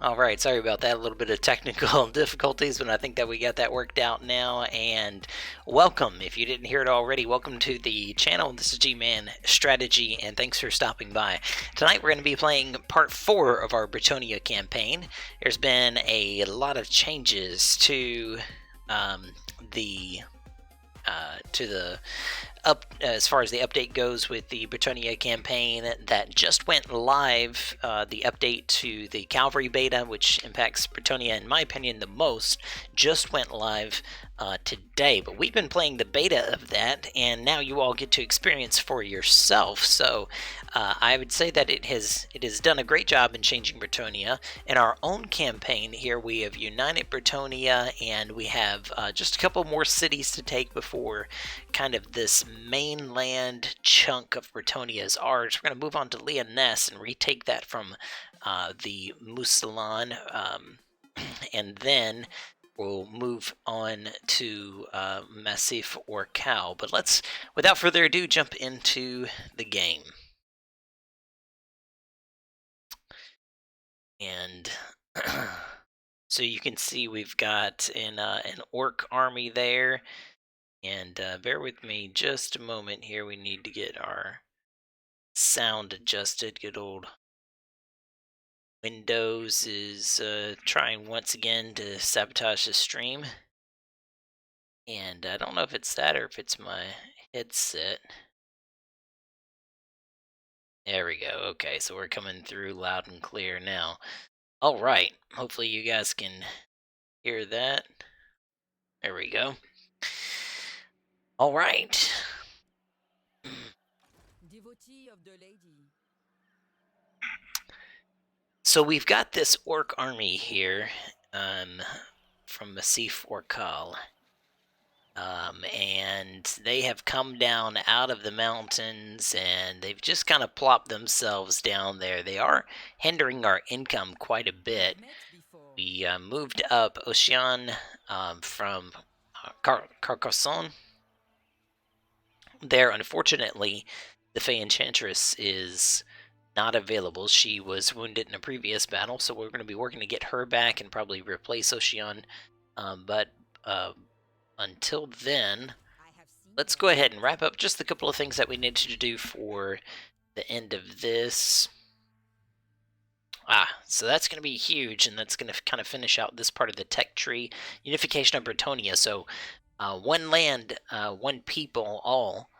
Alright, sorry about that. A little bit of technical difficulties, but I think that we got that worked out now. And welcome, if you didn't hear it already, welcome to the channel. This is G-Man Strategy, and thanks for stopping by. Tonight we're going to be playing Part 4 of our Bretonnia campaign. There's been a lot of changes to the as far as the update goes with the Bretonnia campaign that just went live. The update to the Cavalry beta, which impacts Bretonnia in my opinion the most, just went live today. But we've been playing the beta of that, and now you all get to experience for yourself. So I would say that it has done a great job in changing Bretonnia. In our own campaign here, we have united Bretonnia, and we have just a couple more cities to take before kind of this mainland chunk of Bretonnia is ours. We're going to move on to Lyonesse and retake that from the Mousillon, and then we'll move on to Massif or Cal. But let's, without further ado, jump into the game. And so you can see we've got an orc army there. And bear with me just a moment here. We need to get our sound adjusted. Good old Windows is trying once again to sabotage the stream. And I don't know if it's that or if it's my headset. There we go. Okay, so we're coming through loud and clear now. All right. Hopefully you guys can hear that. There we go. All right. Devotee of the lady. So we've got this orc army here from Massif or Cal. And they have come down out of the mountains, and they've just kind of plopped themselves down there. They are hindering our income quite a bit. We moved up Ocean from Carcassonne. There, unfortunately, the Fey Enchantress is not available. She was wounded in a previous battle, so we're going to be working to get her back and probably replace Ocean. But until then, let's go ahead and wrap up just a couple of things that we needed to do for the end of this. So that's going to be huge, and that's going to kind of finish out this part of the tech tree. Unification of Britonia. So one land, one people, all,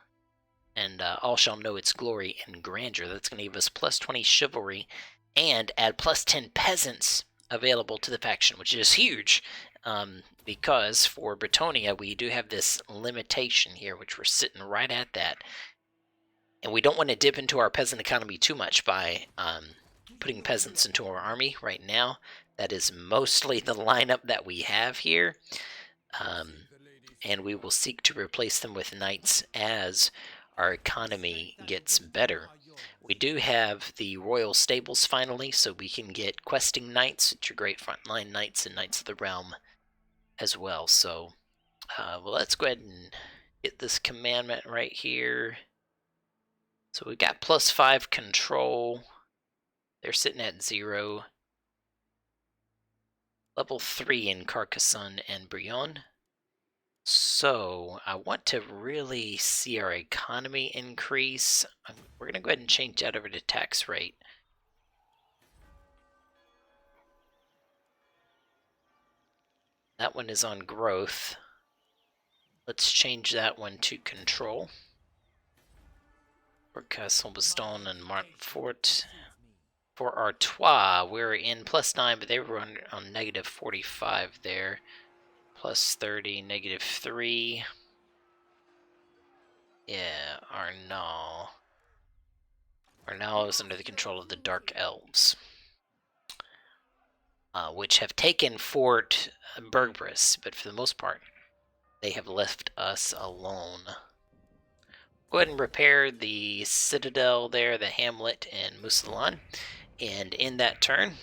and all shall know its glory and grandeur. That's going to give us plus 20 chivalry and add plus 10 peasants available to the faction, which is huge. Because for Bretonia, we do have this limitation here, which we're sitting right at that. And we don't want to dip into our peasant economy too much by putting peasants into our army right now. That is mostly the lineup that we have here. And we will seek to replace them with knights as our economy gets better. We do have the royal stables finally, so we can get questing knights, which are great frontline knights and knights of the realm as well. So well, let's go ahead and get this commandment right here. So we got plus 5 control. They're sitting at 0. Level 3 in Carcassonne and Brionne. So I want to really see our economy increase. We're going to go ahead and change that over to tax rate. That one is on growth. Let's change that one to control. For Castle-Baston and Martfort. For Artois, we're in plus 9, but they were on negative 45 there. Plus 30, negative 3. Yeah, Arnaud. Arnaud is under the control of the Dark Elves, which have taken Fort Bergbris, but for the most part, they have left us alone. Go ahead and repair the citadel there, the hamlet in Mousillon, and in that turn,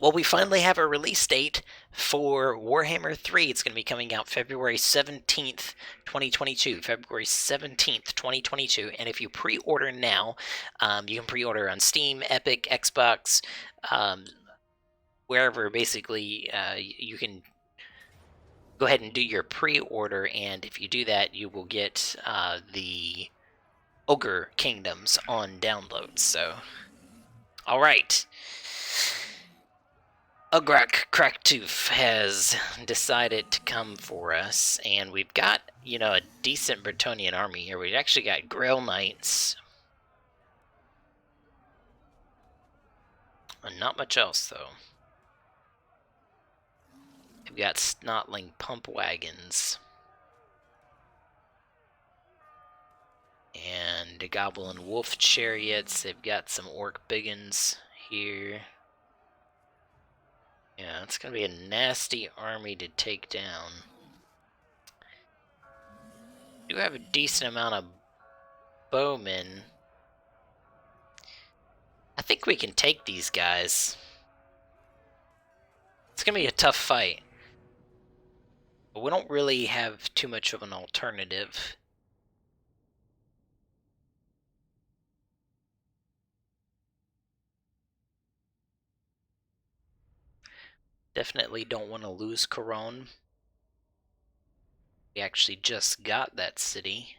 well, we finally have a release date for Warhammer 3. It's going to be coming out February 17th, 2022. February 17th, 2022. And if you pre-order now, you can pre-order on Steam, Epic, Xbox, wherever basically you can go ahead and do your pre-order, and if you do that, you will get the Ogre Kingdoms on download. So, all right. Ugrak Kraktoof has decided to come for us, and we've got, a decent Bretonian army here. We've actually got Grail Knights. And not much else, though. We've got Snotling Pump Wagons. And Goblin Wolf Chariots. They've got some Orc Biggins here. Yeah, it's going to be a nasty army to take down. We do have a decent amount of bowmen. I think we can take these guys. It's going to be a tough fight. But we don't really have too much of an alternative. Definitely don't want to lose Coron. We actually just got that city.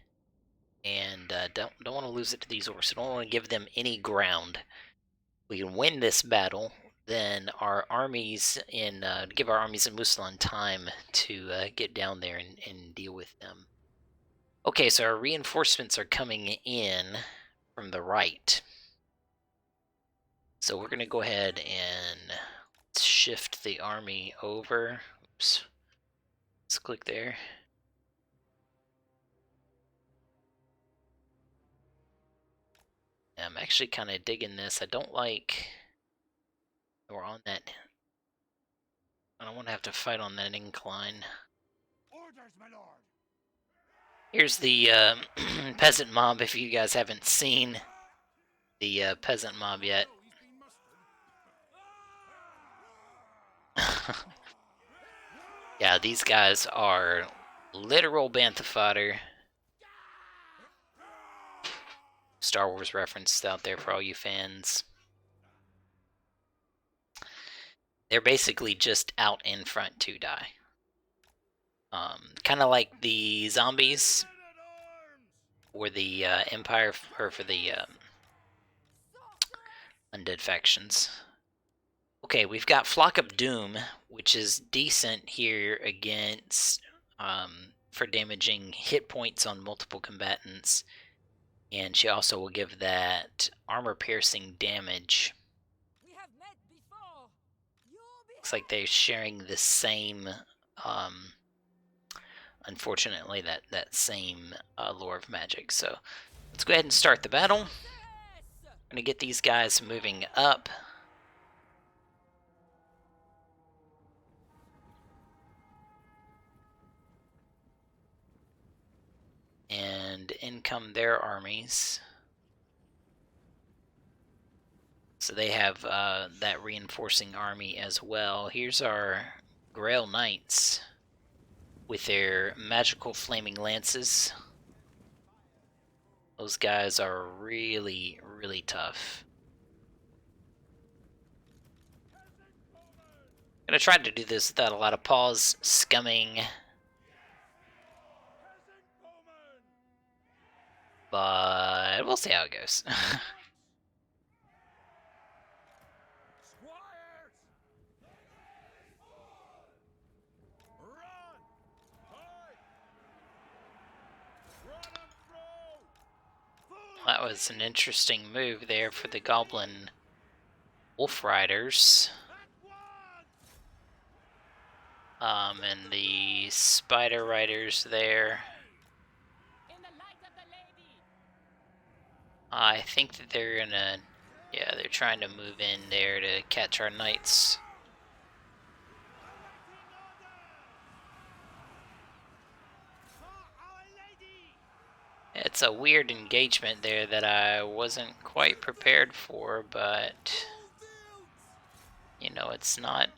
And don't want to lose it to these orcs. Don't want to give them any ground. We can win this battle, then our armies give our armies in Musalan time to get down there and deal with them. Okay, so our reinforcements are coming in from the right. So we're going to go ahead and shift the army over. Oops. Let's click there. I'm actually kind of digging this. I don't like we're on that. I don't want to have to fight on that incline. Orders, my lord. Here's the Peasant Mob, if you guys haven't seen the Peasant Mob yet. Yeah, these guys are literal bantha fodder. Star Wars reference out there for all you fans. They're basically just out in front to die. Kind of like the zombies or the Empire, or for the undead factions. Okay, we've got Flock of Doom, which is decent here against for damaging hit points on multiple combatants, and she also will give that armor-piercing damage. We have met before. Looks like they're sharing the same, unfortunately, that same lore of magic. So let's go ahead and start the battle. I'm gonna get these guys moving up. And in come their armies. So they have that reinforcing army as well. Here's our Grail Knights with their magical flaming lances. Those guys are really, really tough. I'm gonna try to do this without a lot of pause, scumming. But we'll see how it goes. That was an interesting move there for the Goblin Wolf Riders. And the Spider Riders there. I think that they're gonna, yeah, they're trying to move in there to catch our knights. It's a weird engagement there that I wasn't quite prepared for, but, it's not.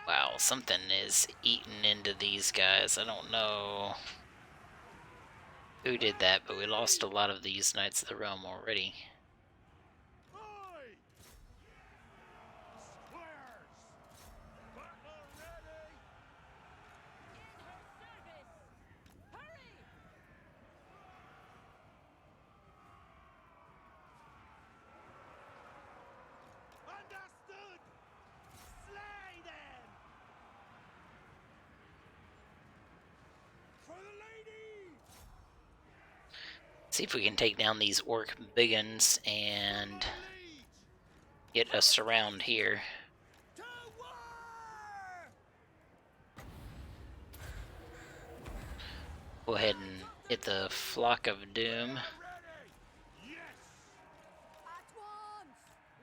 Wow, something is eating into these guys. I don't know who did that, but we lost a lot of these Knights of the Realm already. See if we can take down these orc biggins and get us around here. To war! Go ahead and hit the Flock of Doom. Ready! Yes! At once!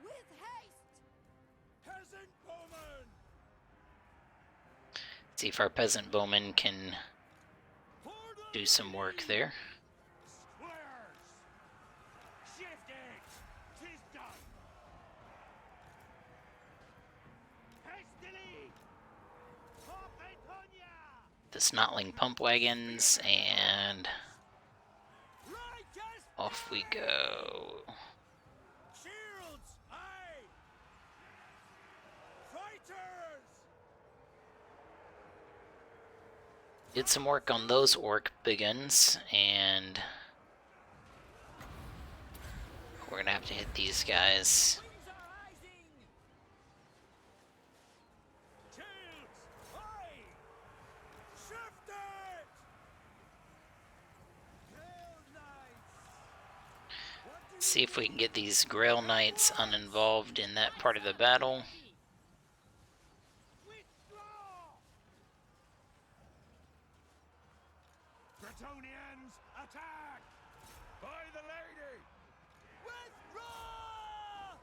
With haste! Peasant bowmen! See if our peasant bowmen can For the do some work there. squares! Shift it! 'Tis done! Hastily! For BETAtonnia! The snotling pump wagons, and Righteous off we go. shields! Aye! Fighters! Did some work on those orc biggins, and we're gonna have to hit these guys. Wings are rising! Shields! Aye! Shift it! Hail knights! What do See if we can get these Grail Knights uninvolved in that part of the battle. Withdraw! Bretonians, attack! By the lady! Withdraw!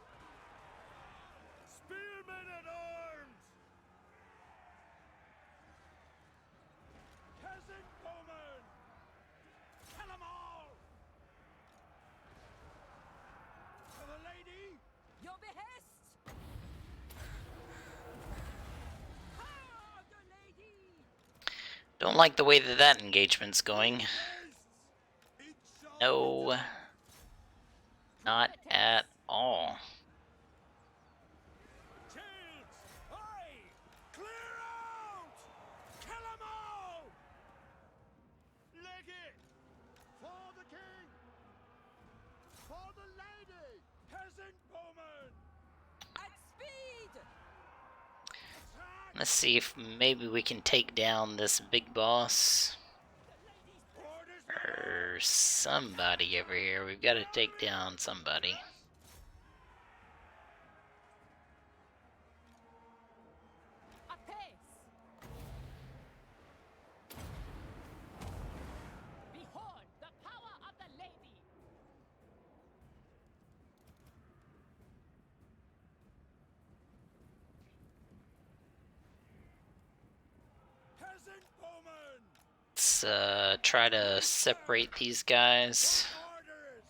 Spearmen at arms! Peasant bowmen! Kill 'em all! For the lady! Your behest! Ah, the lady! Don't like the way that that engagement's going. Haste! It shall No, be done. not at all. Shields! Aye! Clear out! Kill 'em all! Leg it! For the king! For the lady! Peasant bowmen! At speed! Attack! Let's see if maybe we can take down this big boss Orders or somebody over here. We've got to take down somebody. Apace! Behold the power of the lady! Peasant bowmen! Let's try to separate these guys Orders!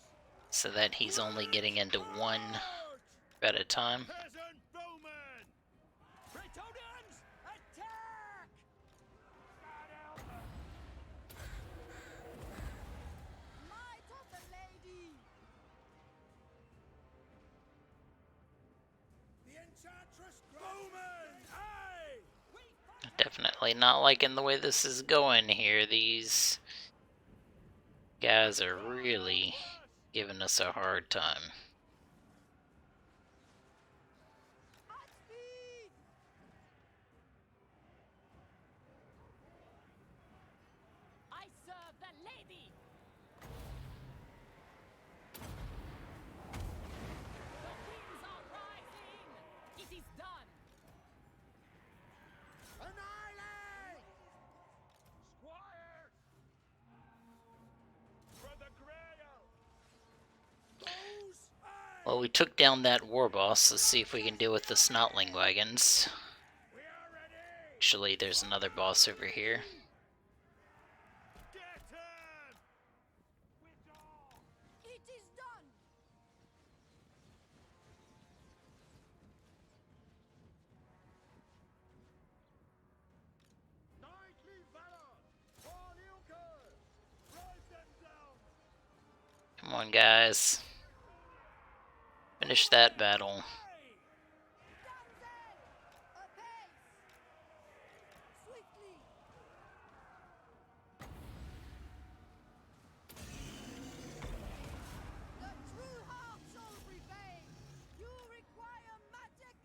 so that he's only getting into one Out! at a time. Peasant bowmen! Bretonians, attack! Might of the lady! The enchantress bowmen! Aye! We fight! Definitely not liking the way this is going here. These guys are really giving us a hard time. At speed! I serve the lady! The winds are rising! It is done! Annihilate! Squires! For the Grail! Those aye! Well, we took down that war boss. Let's see if we can deal with the snotling wagons. We are ready! Actually, there's another boss over here. Get him! Withdraw! It is done! Knightly valor! For Ilkers! Drive them down! Come on, guys. Finish that battle. Aye! Damsel! Apace! Swiftly! The true heart shall prevail! You require magic!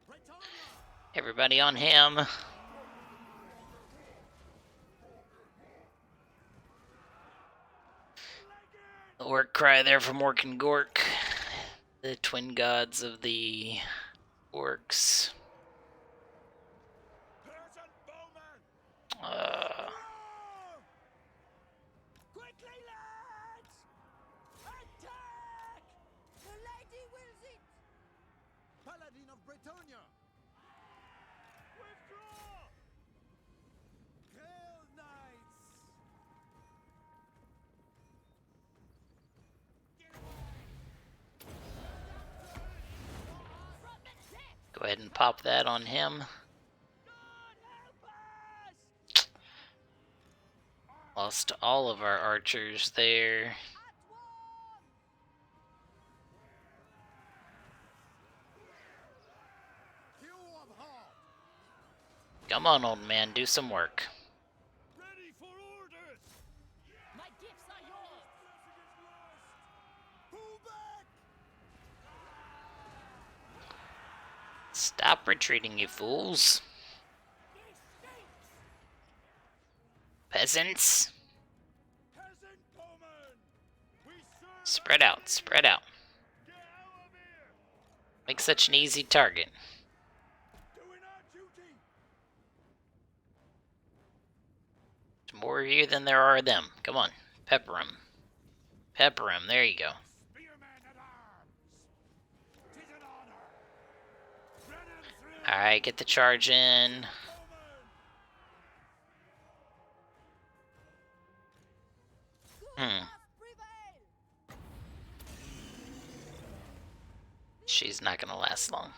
Bretonnia! Everybody on him. Orc cry there from Orc and Gork, the twin gods of the orcs. Peasant bowman! Uh, Quickly, lads! Attack! The lady wills it! Paladin of Bretonnia! Withdraw! Hail knights! go ahead and pop that on him. God help us! Lost all of our archers there. At one! Hue of heart! Come on, old man, do some work. Ready for orders! My gifts are yours! Pull back! Stop retreating, you fools. Peasants, Peasant bowman! We serve spread out, spread out. Get out of here! Make such an easy target. Doing our duty! There's more of you than there are of them. Come on, pepper them. Pepper them, there you go. Spearman at arms! 'Tis an honor! Brennan through! Alright, get the charge in. Bowman! Good Hmm. must prevail! She's not gonna last long.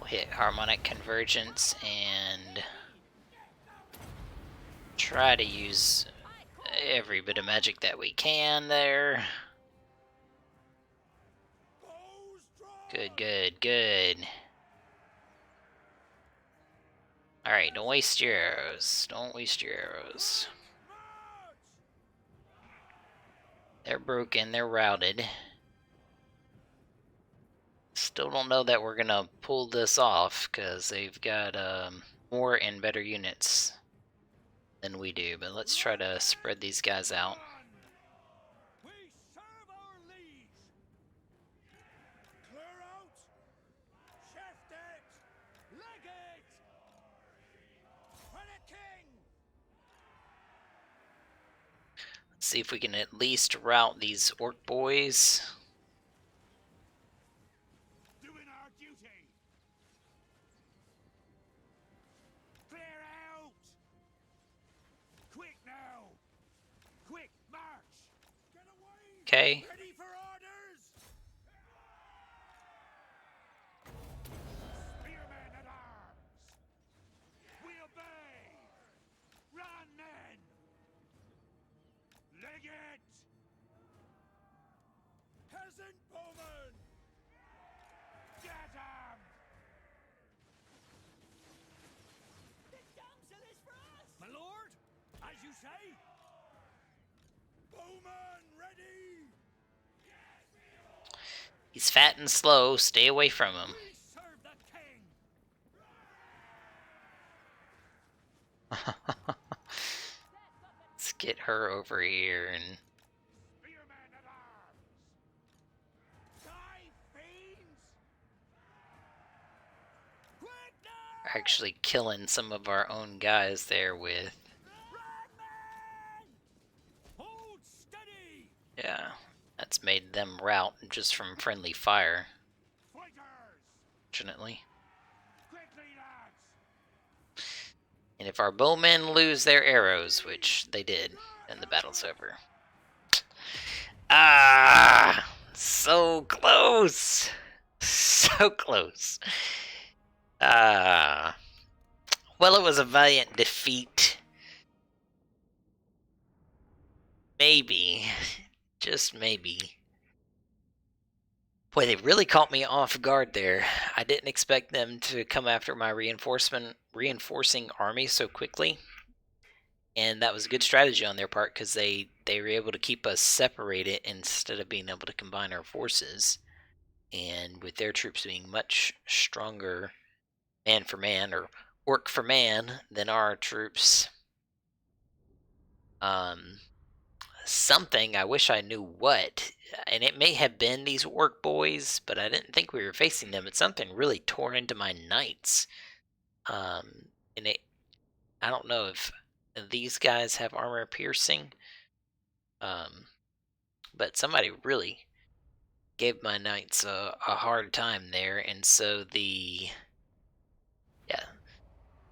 We'll hit harmonic convergence and try to use every bit of magic that we can there. Bows drawn! Good, good, good. Alright, don't waste your arrows. Don't waste your arrows. March! They're broken, they're routed. Still don't know that we're gonna pull this off, because they've got more and better units than we do. But let's try to spread these guys out. We serve our liege! Clear out! Chef it! Leg it! For the king! Let's see if we can at least rout these orc boys. Doing our duty! Clear out! Quick now! Quick, march! Get away! Okay. Ready for orders! Spearmen at arms! We obey! Run, men! Leg it! Peasant bowman! Get 'em! The damsel is for us! My lord, as you say. Bowman ready! He's fat and slow. Stay away from him. We serve the king! Let's get her over here and Spearmen at arms! Die, fiends! Quick now! actually killing some of our own guys there with. Run, men! Hold steady! Yeah, that's made them rout just from friendly fire, Fighters! fortunately. Quickly, lads! And if our bowmen lose their arrows, which they did, then the battle's over. Ah! So close! So close. Ah. Well, it was a valiant defeat. Maybe. Just maybe. Boy, they really caught me off guard there. I didn't expect them to come after my reinforcing army so quickly. And that was a good strategy on their part, because they were able to keep us separated instead of being able to combine our forces. And with their troops being much stronger man for man, or orc for man, than our troops, something. I wish I knew what. And it may have been these orc boys, but I didn't think we were facing them. It's something really tore into my knights. And I don't know if these guys have armor piercing. But somebody really gave my knights a hard time there, and so yeah,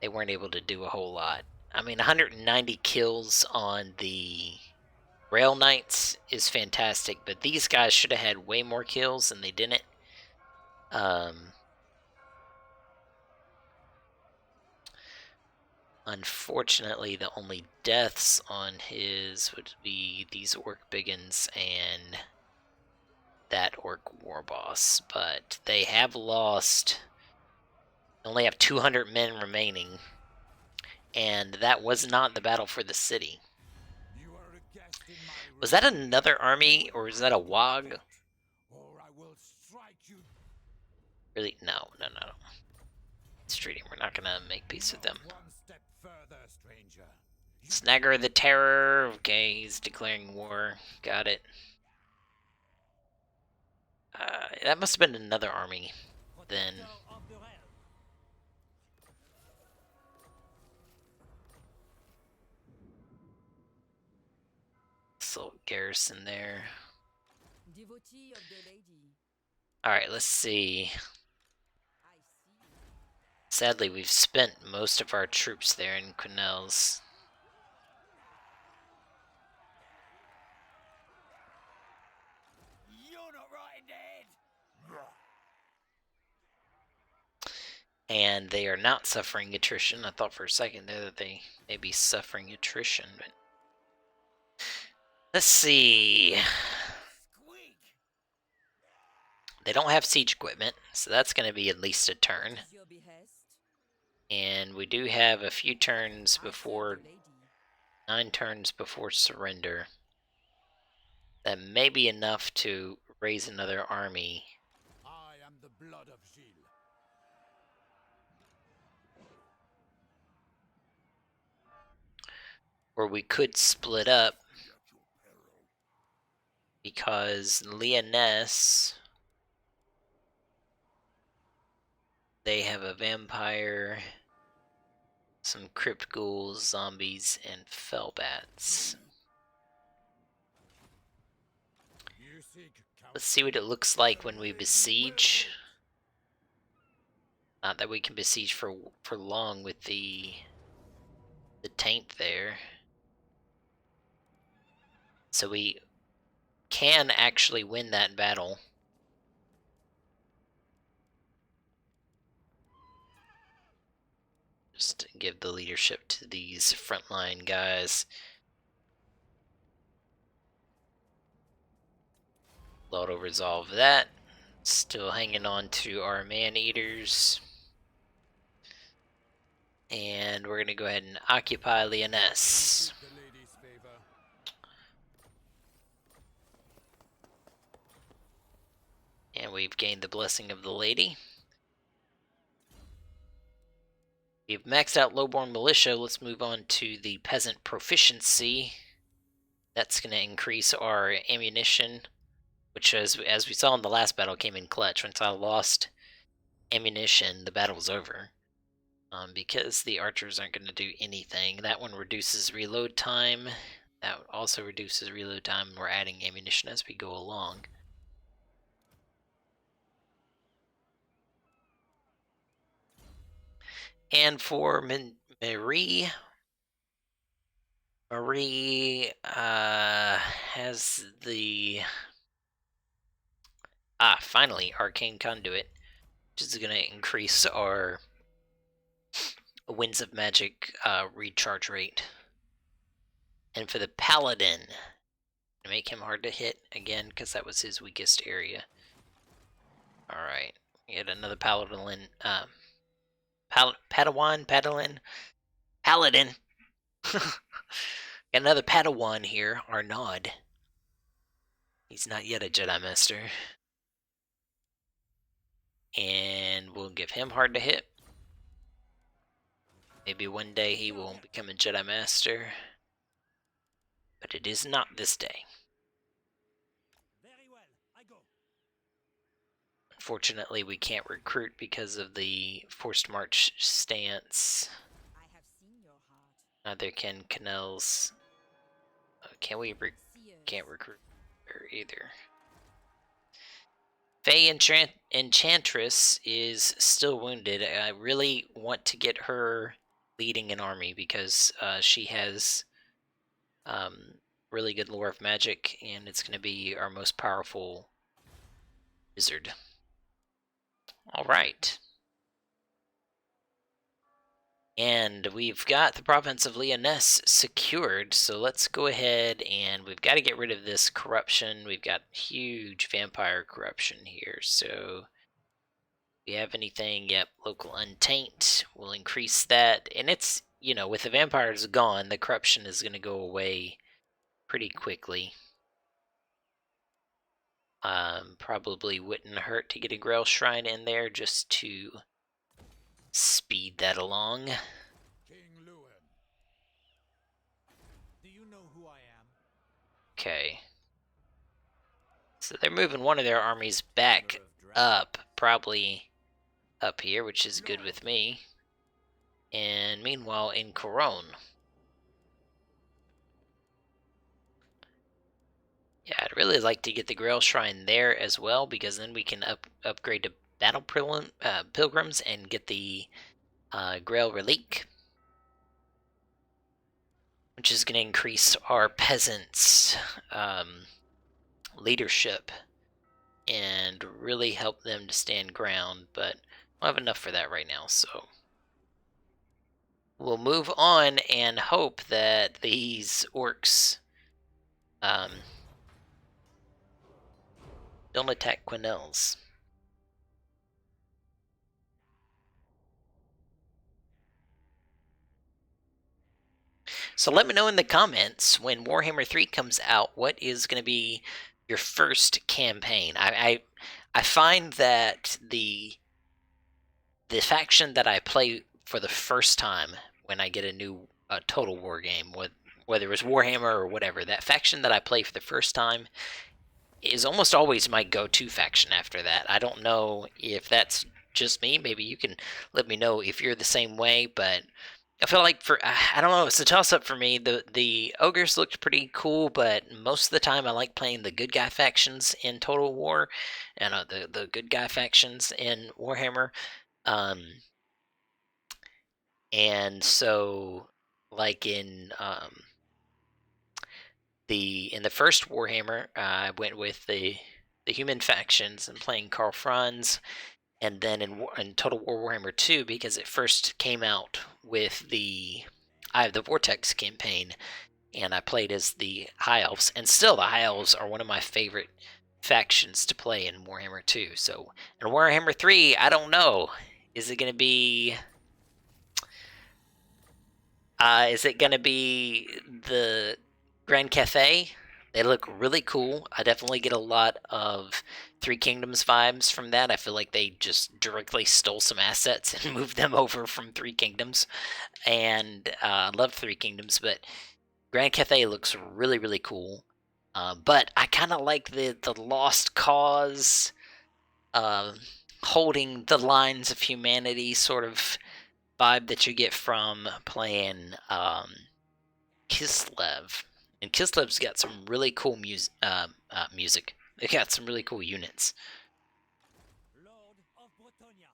they weren't able to do a whole lot. I mean, 190 kills on the Rail Knights is fantastic, but these guys should have had way more kills, and they didn't. Unfortunately, the only deaths on his would be these Orc Biggins and that Orc War Boss, but they have lost. They only have 200 men remaining, and that was not the battle for the city. You are a guest in my Was that another army, or is that a Wog? or I will strike you. Really? No. It's treating. We're not gonna make peace with them. One step further, stranger. Snagger the Terror. Okay, he's declaring war. Got it. That must have been another army. Then. This little garrison there. Devotee of the lady. Alright, let's see. I see. Sadly, we've spent most of our troops there in Quenelles. You're not right, Dad. And they are not suffering attrition. I thought for a second there that they may be suffering attrition, but let's see. Squeak. They don't have siege equipment, so that's going to be at least a turn. Is your behest? And we do have a few turns I serve before, the lady. 9 turns before surrender. That may be enough to raise another army. I am the blood of Gilles. Or we could split up, because Lyonesse, they have a vampire, some crypt ghouls, zombies, and fellbats. You seek Let's see what it looks like when we besiege. Not that we can besiege for long with the taint there. So we can actually win that battle. Just give the leadership to these frontline guys. Auto resolve that. Still hanging on to our man-eaters. And we're going to go ahead and occupy Lyonesse. the lady's favor. And we've gained the blessing of the lady. We've maxed out lowborn militia. Let's move on to the Peasant Proficiency. That's going to increase our ammunition, which, as we saw in the last battle, came in clutch. Once I lost ammunition, the battle was over. Because the archers aren't going to do anything. That one reduces reload time. That also reduces reload time. We're adding ammunition as we go along. And for Marie has the... finally, Arcane Conduit, which is going to increase our Winds of Magic recharge rate. And for the Paladin, make him hard to hit again, because that was his weakest area. Alright, we had another Paladin, Paladin. Got another Padawan here, Arnaud. He's not yet a Jedi Master. And we'll give him hard to hit. Maybe one day he will become a Jedi Master. but it is not this day. Very well, I go. Unfortunately, we can't recruit because of the forced march stance. I have seen your heart. Neither can Canel's. Can't recruit her either. Faye Enchantress is still wounded. I really want to get her leading an army because she has really good lore of magic, and it's going to be our most powerful wizard. All right. And we've got the province of Lyonesse secured, so let's go ahead and we've got to get rid of this corruption. We've got huge vampire corruption here, so if we have anything, yep, local untaint, we'll increase that. And it's, you know, with the vampires gone, the corruption is going to go away pretty quickly. Probably wouldn't hurt to get a Grail Shrine in there just to speed that along. King Lewin. Do you know who I am? Okay. So they're moving one of their armies back up, probably up here, which is good with me. And meanwhile, in Corone. Yeah, I'd really like to get the Grail Shrine there as well, because then we can upgrade to Battle Pilgrims and get the Grail Relique, which is going to increase our peasants' leadership and really help them to stand ground, but we'll have enough for that right now, so we'll move on and hope that these orcs don't attack Quenelles. So let me know in the comments when Warhammer 3 comes out, what is going to be your first campaign. I find that the faction that I play for the first time when I get a new Total War game, whether it's Warhammer or whatever, that faction that I play for the first time is almost always my go-to faction after that. I don't know if that's just me. Maybe you can let me know if you're the same way, but I feel like I don't know, it's a toss-up for me. The ogres looked pretty cool, but most of the time I like playing the good guy factions in Total War, and the good guy factions in Warhammer. And so, like in the first Warhammer, I went with the human factions and playing Karl Franz. And then in Total War Warhammer 2, because it first came out with the Eye of the Vortex campaign, and I played as the High Elves, and still the High Elves are one of my favorite factions to play in Warhammer 2. So in Warhammer 3, I don't know. Is it going to be... is it going to be the Grand Cafe? They look really cool. I definitely get a lot of Three Kingdoms vibes from that. I feel like they just directly stole some assets and moved them over from Three Kingdoms. And I love Three Kingdoms, but Grand Cathay looks really, really cool. But I kind of like the Lost Cause, holding the lines of humanity sort of vibe that you get from playing Kislev. And Kislev's got some really cool music. They got some really cool units. Lord of Bretonnia.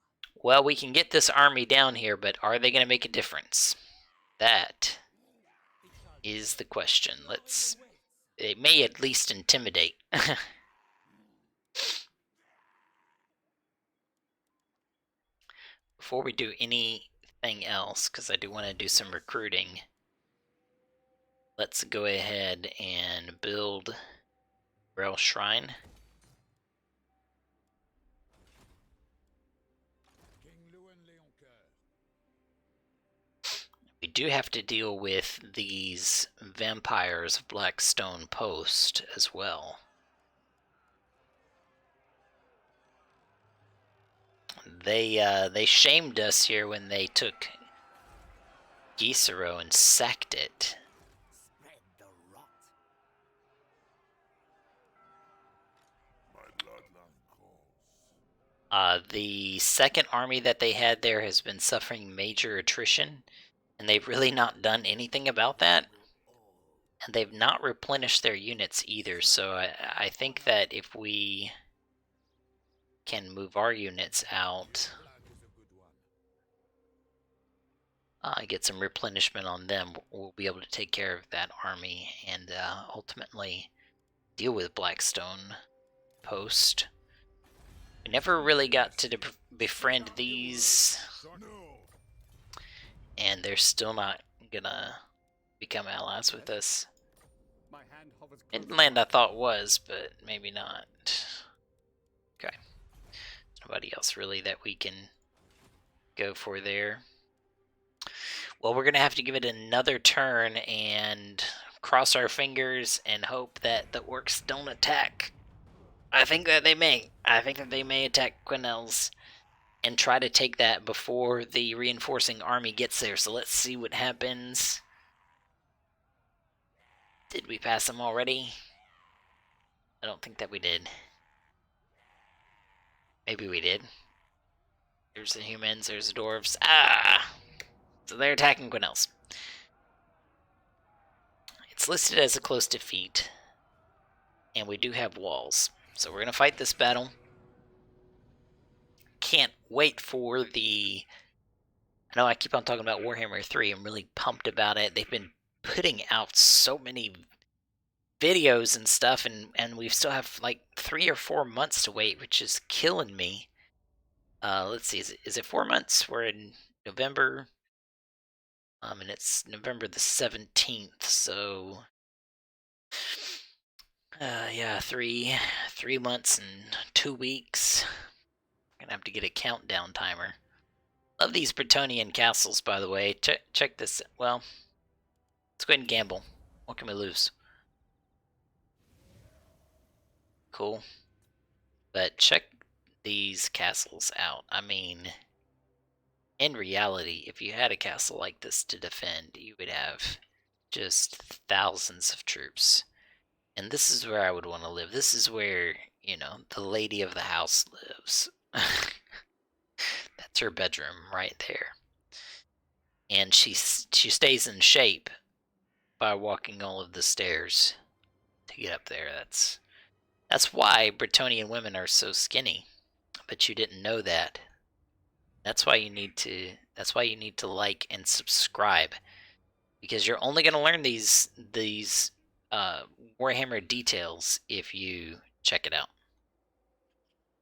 Well, we can get this army down here, but are they going to make a difference? That is the question. It may at least intimidate. Before we do anything else, because I do want to do some recruiting, let's go ahead and build Grail Shrine. We do have to deal with these vampires of Blackstone Post as well. They shamed us here when they took Gisero and sacked it. Spread the rot. The second army that they had there has been suffering major attrition, and they've really not done anything about that. And they've not replenished their units either, so I think that if we can move our units out, get some replenishment on them, we'll be able to take care of that army and ultimately deal with Blackstone Post. We never really got to befriend these, and they're still not gonna become allies with us. Midland I thought was, but maybe not. Okay. Nobody else really that we can go for there. Well, we're gonna have to give it another turn and cross our fingers and hope that the orcs don't attack. I think that they may. I think that they may attack Quenelles and try to take that before the reinforcing army gets there. So let's see what happens. Did we pass them already? I don't think that we did. Maybe we did. There's the humans, there's the dwarves. Ah! So they're attacking Quenelles. It's listed as a close defeat. And we do have walls. So we're going to fight this battle. Can't wait for the... I know I keep on talking about Warhammer 3. I'm really pumped about it. They've been putting out so many videos and stuff, and we still have like 3 or 4 months to wait, which is killing me. Let's see, is it 4 months? We're in November. And it's November the 17th, so... yeah, 3 months and 2 weeks. I'm gonna have to get a countdown timer. Love these Bretonian castles, by the way. Check this. Well, let's go ahead and gamble. What can we lose? Cool. But check these castles out. I mean, in reality, if you had a castle like this to defend, you would have just thousands of troops. And this is where I would want to live. This is where, you know, the lady of the house lives. That's her bedroom right there. And she stays in shape by walking all of the stairs to get up there. That's why Bretonian women are so skinny. But you didn't know that. That's why you need to like and subscribe, because you're only going to learn these Warhammer details if you check it out.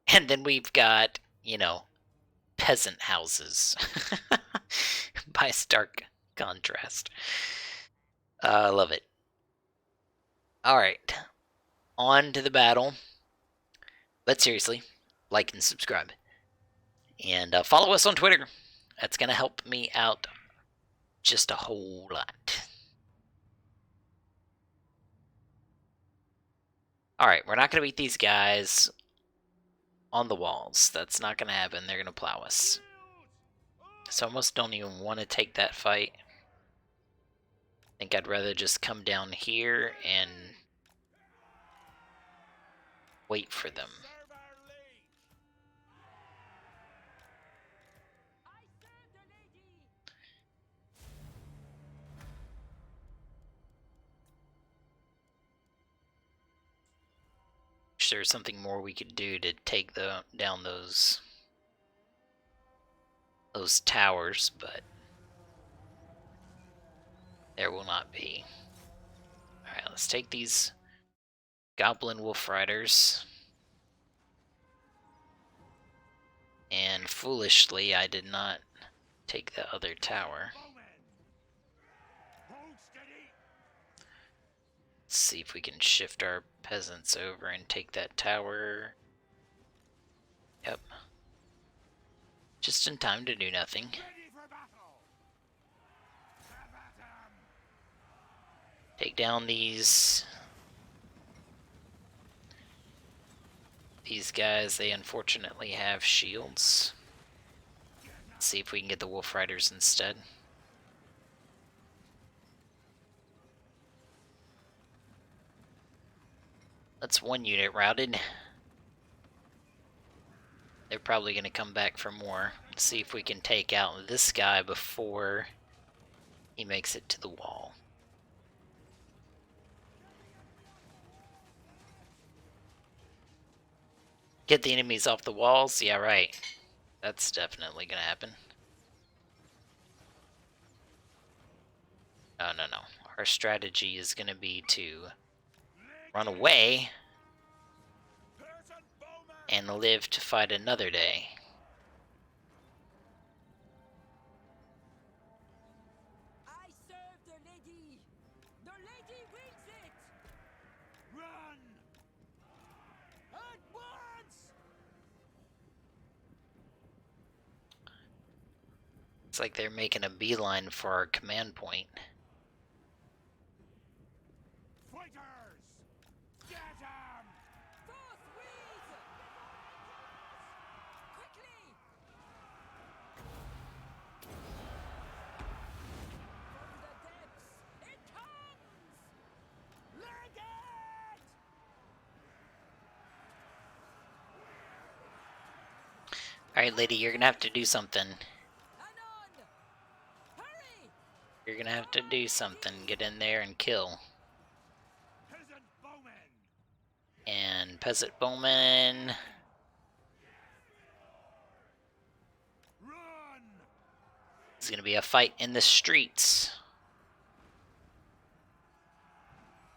And then we've got, you know, peasant houses by stark contrast. I love it. All right, on to the battle. But seriously, like and subscribe. And follow us on Twitter. That's going to help me out just a whole lot. Alright, we're not going to beat these guys on the walls. That's not going to happen. They're going to plow us. So I almost don't even want to take that fight. I think I'd rather just come down here and wait for them. Wish there was something more we could do to take down those towers, but there will not be. Alright, let's take these Goblin Wolf Riders. And foolishly, I did not take the other tower. Let's see if we can shift our peasants over and take that tower. Yep. Just in time to do nothing. Take down these guys. They unfortunately have shields. Let's see if we can get the Wolf Riders instead. That's one unit routed. they're probably going to come back for more. Let's see if we can take out this guy before he makes it to the wall. Get the enemies off the walls? Yeah, right. That's definitely going to happen. No, no, no. Our strategy is going to be to run away and live to fight another day. I serve the lady. The lady wills it. Run! At once. It's like they're making a beeline for our command point. Fighters! Get 'em! Forthwith. Quickly. From the depths it comes. Leg it. Alright, lady, you're gonna have to do something. Anon. Hurry. You're gonna have to do something. Get in there and kill. Peasant bowmen! And Peasant Bowman. Run! It's gonna be a fight in the streets.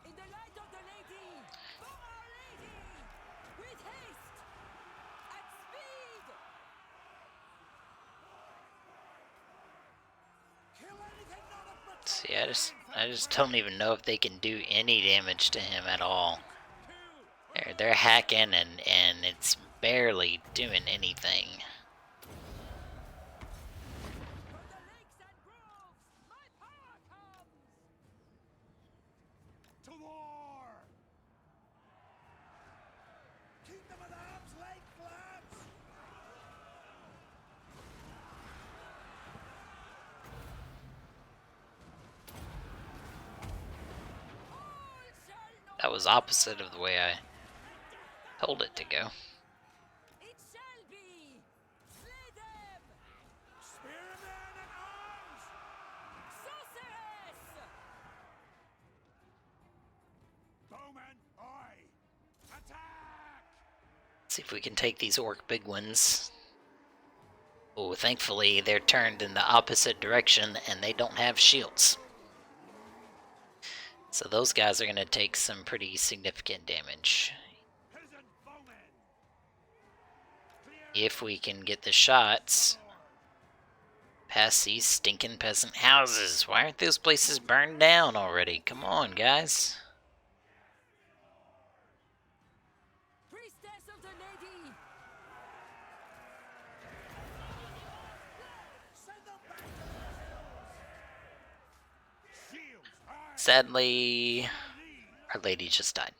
In the light of the lady. For our lady. With haste. At speed. Kill anything not of See, I just don't even know if they can do any damage to him at all. They're hacking and it's barely doing anything. From the lakes and groves, my power comes. To war! Keep them at arm's length, lads! All shall know. That was opposite of the way I told it to go. It shall be. Slay them. Spearmen at arms! Sorceress. Bowmen, aye! Attack! See if we can take these orc big ones. Oh, thankfully they're turned in the opposite direction and they don't have shields. So those guys are going to take some pretty significant damage. Peasant bowmen! If we can get the shots past these stinking peasant houses. Why aren't those places burned down already? Come on, guys. Priestess of the lady. Send them back to the hills! Shields, aye! Sadly, Lead! our lady just died.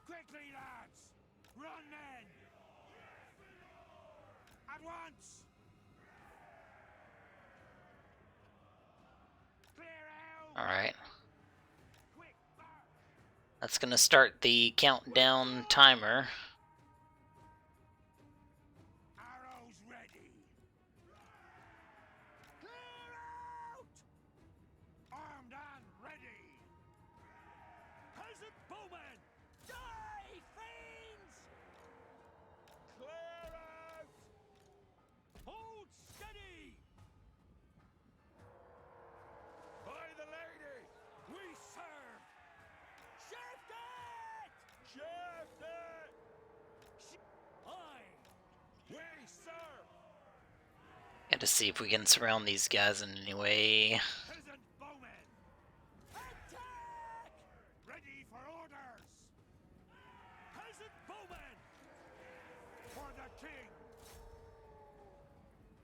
Quickly, lads! Run, men! At once! Clear out! Alright, Quick, fire! that's going to start the countdown timer. Arrows ready! Clear out! Armed and ready! Peasant bowmen! Die, fiends! Clear out! Hold steady! By the lady, we serve! Shift it! Shift it! Aye! We serve! Gotta see if we can surround these guys in any way. Peasant bowmen! Attack. Ready for orders! Peasant bowmen! For the king!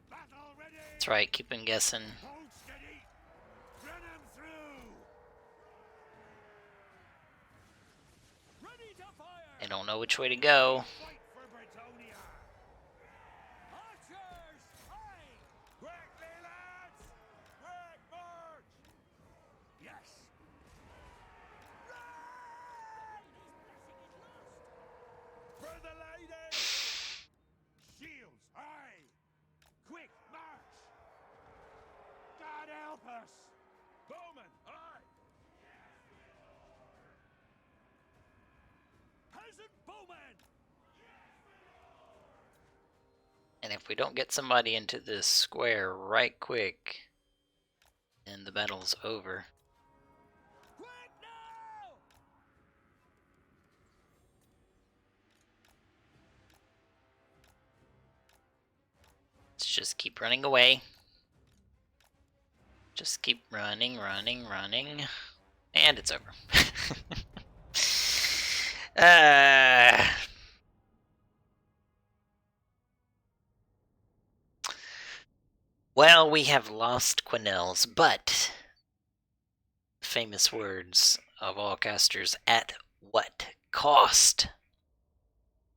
Battle ready! That's right, keep them guessing. Hold steady! Run 'em through! Ready to fire! They don't know which way to go. Fight for Bretonia! Archers. Aye. Quickly, lads! Quick march! Yes! Run. Help us! Bowman, aye! Peasant bowman! And if we don't get somebody into this square right quick, then the battle's over. Quick now! Let's just keep running away. Just keep running, running, running. And it's over. Well, we have lost Quenelles, but famous words of all casters, at what cost?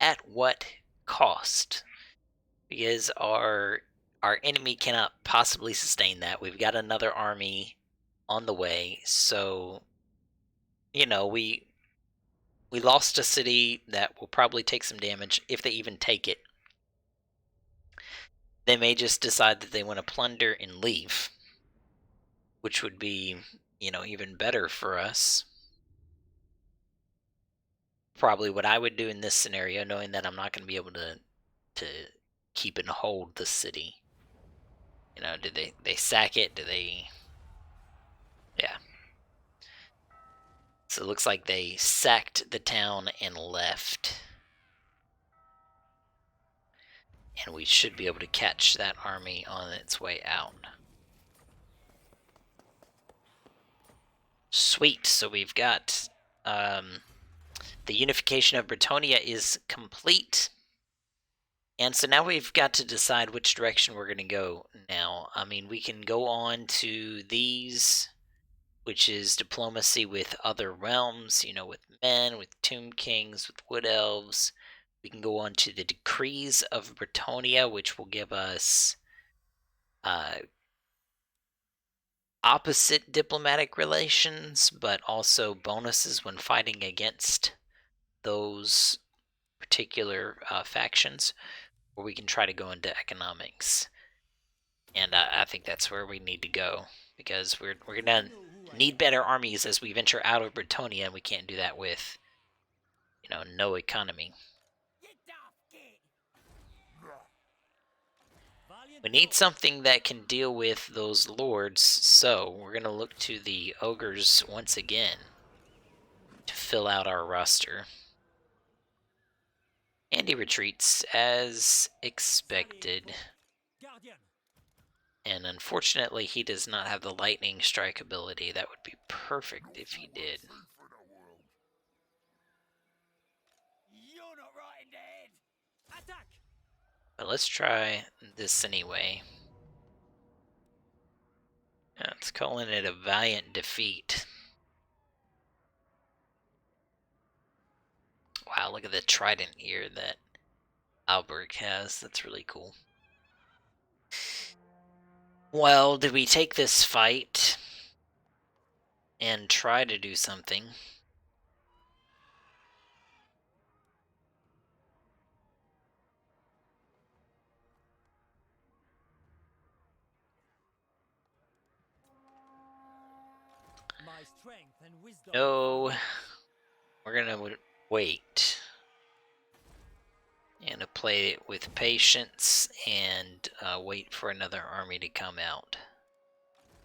At what cost? Because our enemy cannot possibly sustain that. We've got another army on the way, so you know, we lost a city that will probably take some damage if they even take it. They may just decide that they want to plunder and leave, which would be, you know, even better for us. Probably what I would do in this scenario, knowing that I'm not going to be able to keep and hold the city. You know, do they sack it? Do they? Yeah. So it looks like they sacked the town and left. And we should be able to catch that army on its way out. Sweet. So we've got the Unification of Britonia is complete. And so now we've got to decide which direction we're going to go now. I mean, we can go on to these, which is diplomacy with other realms, you know, with men, with tomb kings, with wood elves. We can go on to the decrees of Bretonnia, which will give us opposite diplomatic relations, but also bonuses when fighting against those particular factions. Or we can try to go into economics. And I think that's where we need to go, because we're gonna need better armies as we venture out of Bretonnia, and we can't do that with, you know, no economy. We need something that can deal with those lords, so we're gonna look to the ogres once again to fill out our roster. And he retreats as expected. Guardian. And unfortunately, he does not have the lightning strike ability. That would be perfect if he did. You're not right in the head. Attack! But let's try this anyway. Let's call it a valiant defeat. Wow, look at the trident here that Alberic has. That's really cool. Well, do we take this fight and try to do something? My strength and wisdom. No, we're gonna wait and play it with patience and wait for another army to come out.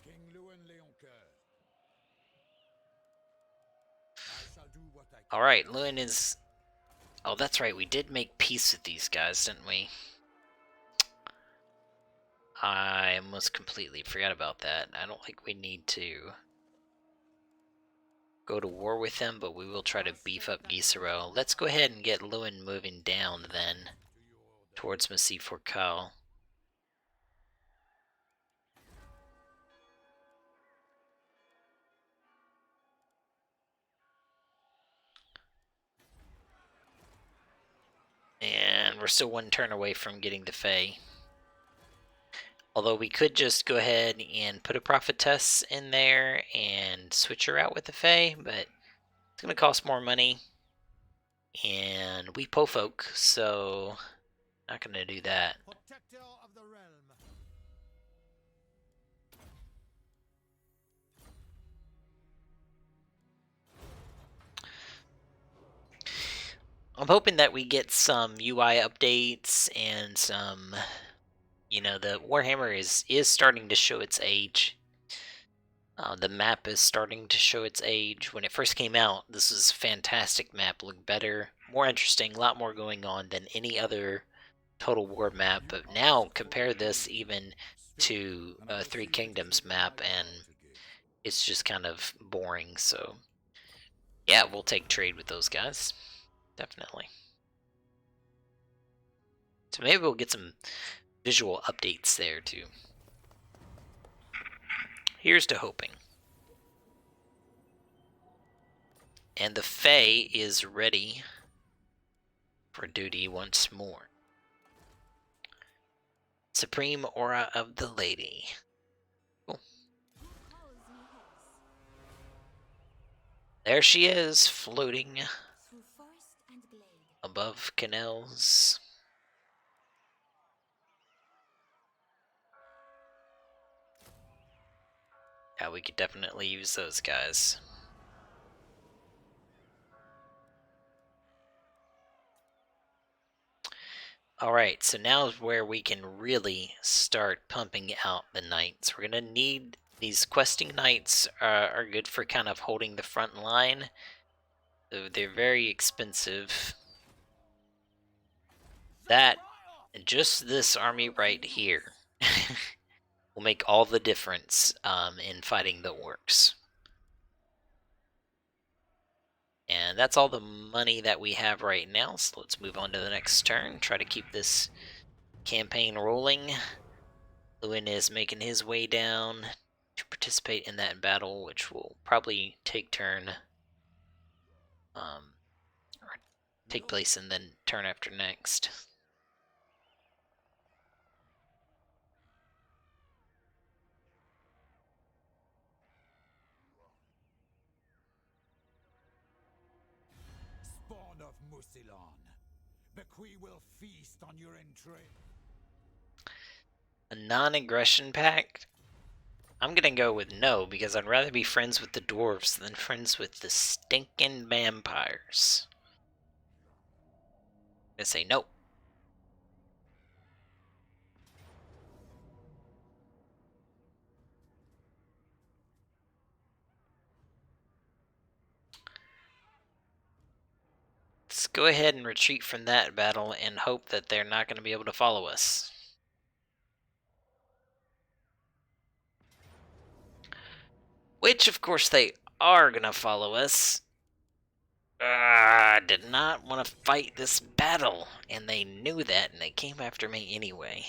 King Lewin Leoncoeur. I shall do what I can. Alright, Lewin is... Oh, that's right, we did make peace with these guys, didn't we? I almost completely forgot about that. I don't think we need to go to war with them, but we will try to beef up Gisero. Let's go ahead and get Lewin moving down then towards Massif Forcal. And we're still one turn away from getting the Fae. Although we could just go ahead and put a prophetess in there and switch her out with the Fae, but it's going to cost more money. And we po folk, so not going to do that. Protector of the realm. I'm hoping that we get some UI updates and some, the Warhammer is starting to show its age. The map is starting to show its age. When it first came out, this was a fantastic map, looked better, more interesting, a lot more going on than any other Total War map. But now compare this even to Three Kingdoms map, and it's just kind of boring. So yeah, we'll take trade with those guys, definitely. So maybe we'll get some visual updates there too. Here's to hoping. And the Fae is ready for duty once more. Supreme Aura of the Lady. Cool. There she is, floating Through forest and glade. above canals. Yeah, we could definitely use those guys. Alright, so now is where we can really start pumping out the knights. We're going to need these questing knights are good for kind of holding the front line. They're very expensive. That, and just this army right here, will make all the difference in fighting the orcs. And that's all the money that we have right now, so let's move on to the next turn. Try to keep this campaign rolling. Lewin is making his way down to participate in that battle, which will probably take or take place in the turn after next. Spawn of Musilon, Bequi will feast on your entrails. A non-aggression pact? I'm gonna go with no, because I'd rather be friends with the dwarves than friends with the stinking vampires. I'm gonna say no. Let's go ahead and retreat from that battle and hope that they're not going to be able to follow us. Which, of course, they are going to follow us. I did not want to fight this battle, and they knew that, and they came after me anyway.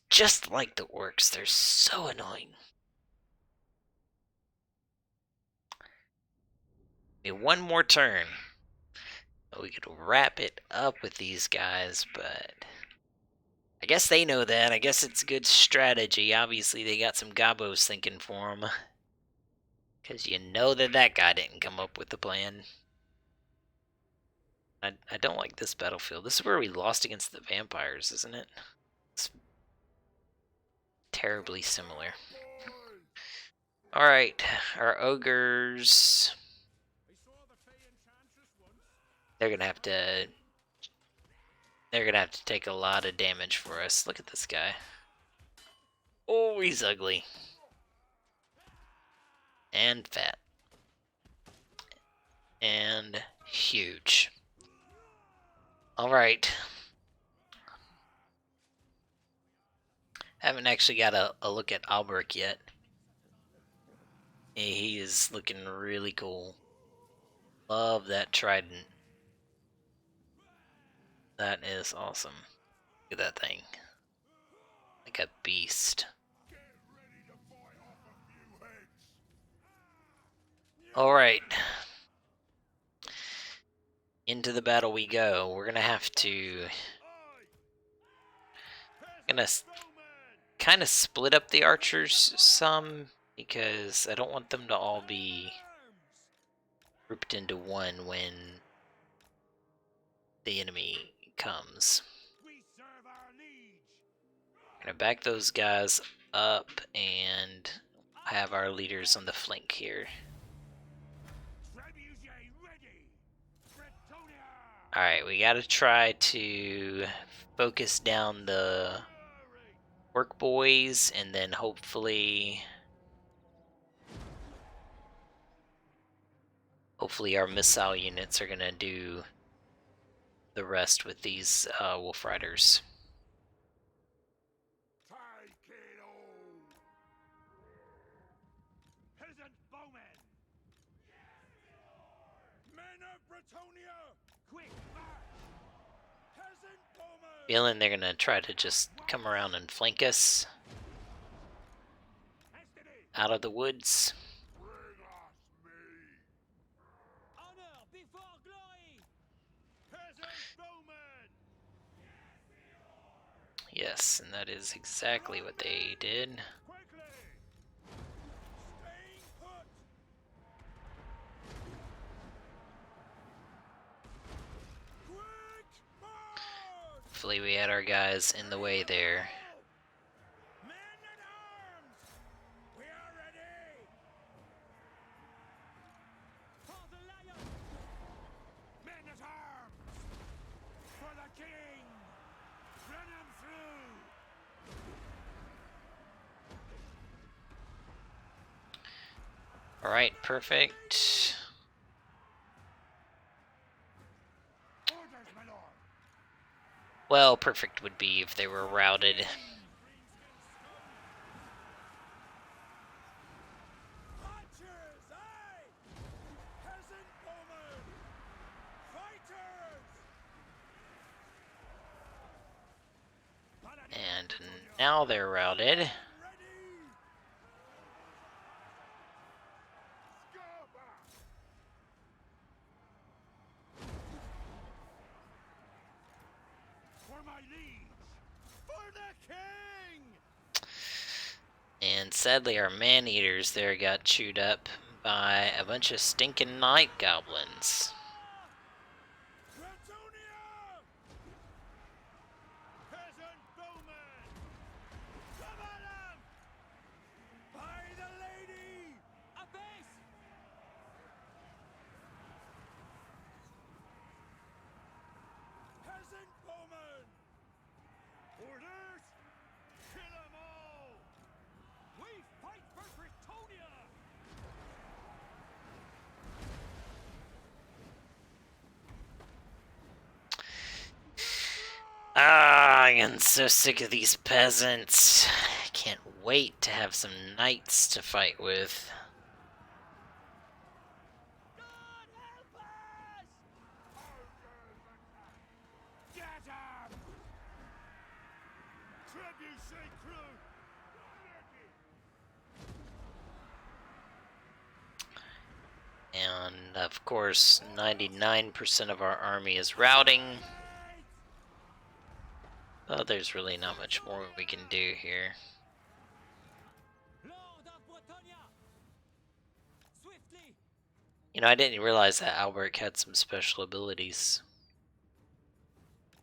Just like the orcs, they're so annoying. Maybe one more turn. We could wrap it up with these guys, but I guess they know that. I guess it's good strategy. Obviously, they got some gobos thinking for them. Because you know that guy didn't come up with the plan. I don't like this battlefield. This is where we lost against the vampires, isn't it? It's terribly similar. Alright, our ogres. They're gonna have to take a lot of damage for us. Look at this guy. Oh, he's ugly. And fat. And huge. Alright. Haven't actually got a look at Albrecht yet. He is looking really cool. Love that trident. That is awesome. Look at that thing. Like a beast. Alright. Into the battle we go. We're gonna have to... kind of split up the archers some, because I don't want them to all be grouped into one when the enemy comes. I'm gonna back those guys up and have our leaders on the flank here. Alright, we gotta try to focus down the work boys, and then hopefully our missile units are gonna do the rest with these wolf riders. Take it all! Peasant bowmen! Men of Bretonia! Quick march! Peasant bowmen! Feeling they're gonna try to just come around and flank us out of the woods. Bring us meat! Honor before glory! Peasant bowmen! Yes, and that is exactly what they did. Quickly! Staying put! Quick march! Hopefully we had our guys in the way there. Men at arms! We are ready! For the lion! Men at arms! For the king! Run him through! Alright, perfect. Orders, my lord! Well, perfect would be if they were routed. Archers, aye! Peasant bowmen! Fighters! And now they're routed. Ready! Scarpa! For my liege! For the king! And sadly our man-eaters there got chewed up by a bunch of stinking night goblins. Bretonnia! Peasant bowmen! Come at 'em! By the lady! A base! Peasant bowmen! Orders! Kill 'em all! We fight for Britonia! Ah, I'm so sick of these peasants. I can't wait to have some knights to fight with. God help us! Get 'em! Trebuchet crew! And of course, 99% of our army is routing. Oh, there's really not much more we can do here. Lord of Bretonnia! Swiftly! You know, I didn't realize that Albert had some special abilities.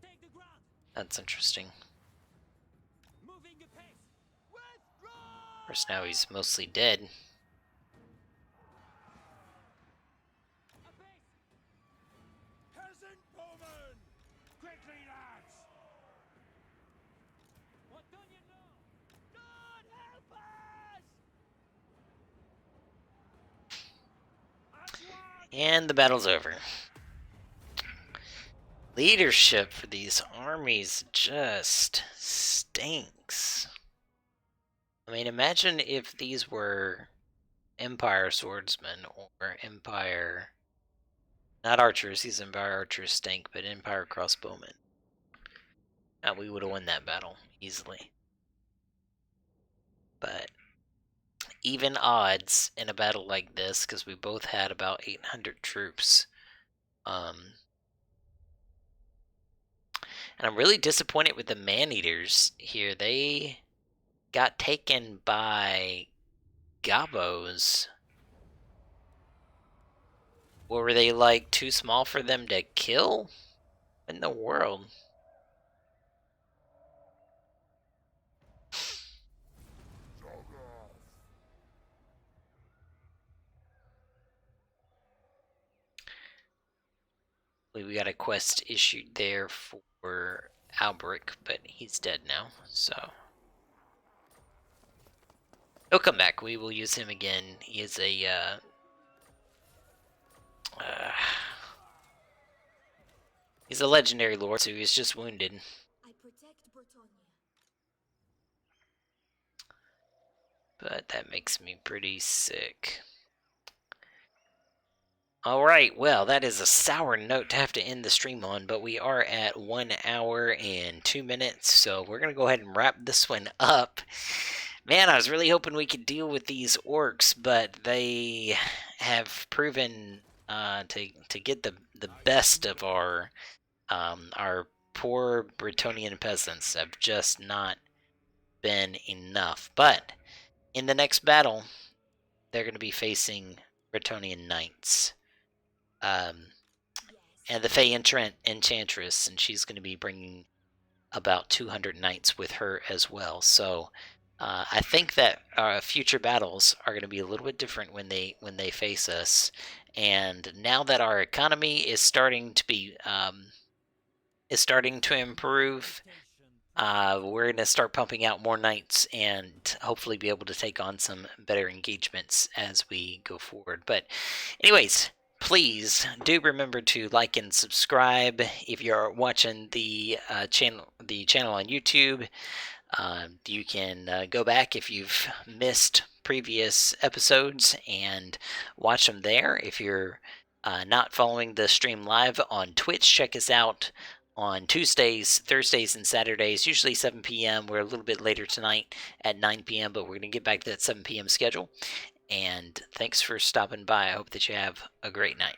Take the ground! That's interesting. Moving apace! Withdraw! Of course, now he's mostly dead. Apace! Peasant bowmen! Quickly, lads! Bretonnia no! God help us! At once! And the battle's over. Leadership for these armies just stinks. I mean, imagine if these were Empire swordsmen or Empire... Not archers, these Empire archers stink, but Empire crossbowmen. We would have won that battle easily. But even odds in a battle like this, because we both had about 800 troops. And I'm really disappointed with the man-eaters here. They got taken by gobos. Were they like too small for them to kill? In the world? We got a quest issued there for Alberic, but he's dead now, so he'll come back. We will use him again. He is a he's a legendary lord, so he's just wounded. I protect Bretonnia. But that makes me pretty sick. Alright, well, that is a sour note to have to end the stream on, but we are at 1 hour and 2 minutes, so we're going to go ahead and wrap this one up. Man, I was really hoping we could deal with these orcs, but they have proven to get the best of our poor Bretonian peasants have just not been enough. But in the next battle, they're going to be facing Bretonian knights. And the Fey Enchantress, and she's going to be bringing about 200 knights with her as well. So I think that future battles are going to be a little bit different when they face us. And now that our economy is starting to improve, we're going to start pumping out more knights and hopefully be able to take on some better engagements as we go forward. But anyways, please do remember to like and subscribe if you're watching the channel on YouTube. You can go back if you've missed previous episodes and watch them there. If you're not following the stream live on Twitch, check us out on Tuesdays, Thursdays, and Saturdays, usually 7 p.m. We're a little bit later tonight at 9 p.m., but we're going to get back to that 7 p.m. schedule. And thanks for stopping by. I hope that you have a great night.